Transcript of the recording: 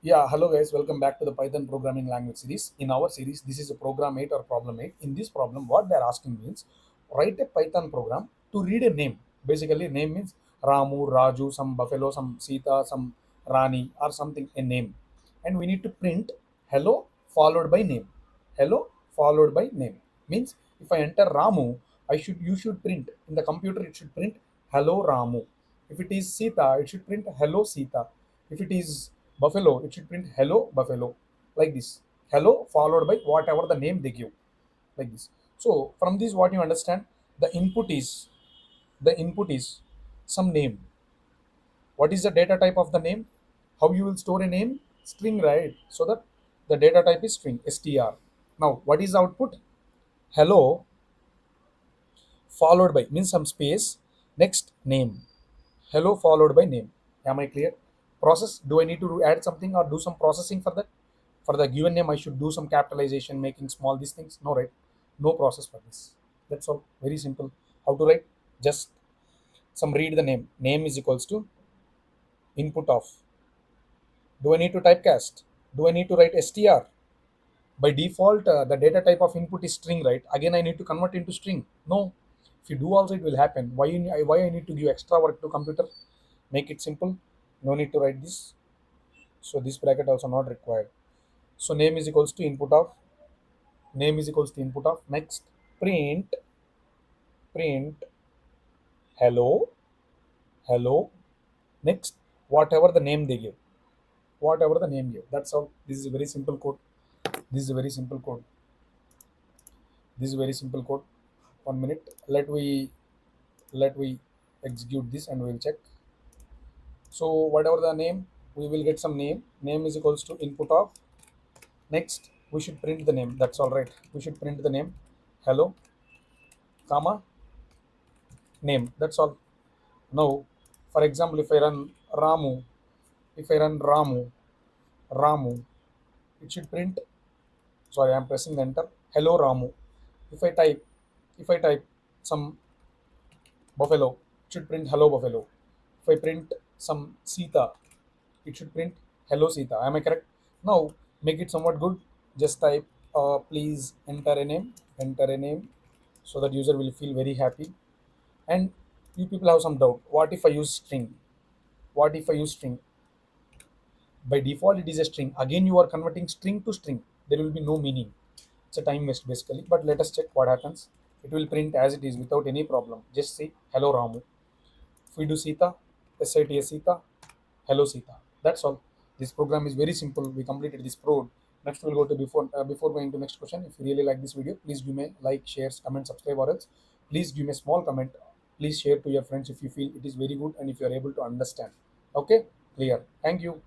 Yeah, hello guys, welcome back to the Python programming language series. In our series, this is a program 8 or problem 8. In this problem, what they're asking means write a Python program to read a name. Basically, name means Ramu, Raju, some buffalo, some Sita, some Rani, or something, a name. And we need to print hello followed by name. Hello followed by name. Means if I enter Ramu, you should print in the computer, it should print hello Ramu. If it is Sita, it should print hello Sita. If it is buffalo, it should print hello buffalo, like this. Hello followed by whatever the name they give, like this. So from this, what you understand, the input is the input is some name. What is the data type of the name? How you will store a name? String, right? So that the data type is string, str. Now what is the output? Hello followed by means some space, next name. Hello followed by name. Am I clear? Process, do I need to add something or do some processing for that? For the given name I should do some capitalization, making small these things? No, right? No process for this. That's all, very simple. How to write? Just some read the name is equals to input of. Do I need to typecast? Do I need to write str? By default, the data type of input is string, right? Again I need to convert into string? No. If you do also, it will happen. Why I need to give extra work to computer? Make it simple. No need to write this. So this bracket also not required. So name is equals to input of. Name is equals to input of. Next, print hello hello. Next, whatever the name they give, whatever the name give, that's all. This is a very simple code. This is a very simple code. This is a very simple code. 1 minute, let we execute this and we'll check. So whatever the name, we will get some name is equals to input of. Next, we should print the name. That's all, right? We should print the name hello comma name. That's all. Now for example, if I run ramu, if I run ramu, it should print, sorry, I'm pressing the enter, hello ramu. If I type, if I type some buffalo, it should print hello buffalo. If I print some Sita, it should print hello Sita. Am I correct? Now make it somewhat good. Just type please enter a name, so that user will feel very happy. And you people have some doubt, what if I use string? What if I use string? By default it is a string. Again you are converting string to string, there will be no meaning. It's a time waste basically. But let us check what happens. It will print as it is without any problem. Just say hello Ramu. If we do Sita, Sita Sita, hello Sita. That's all. This program is very simple. We completed this prod. Next we'll go to before going to next question. If you really like this video, please give me like, shares, comment, subscribe, or else please give me a small comment. Please share to your friends if you feel it is very good and if you are able to understand. Okay, clear. Thank you.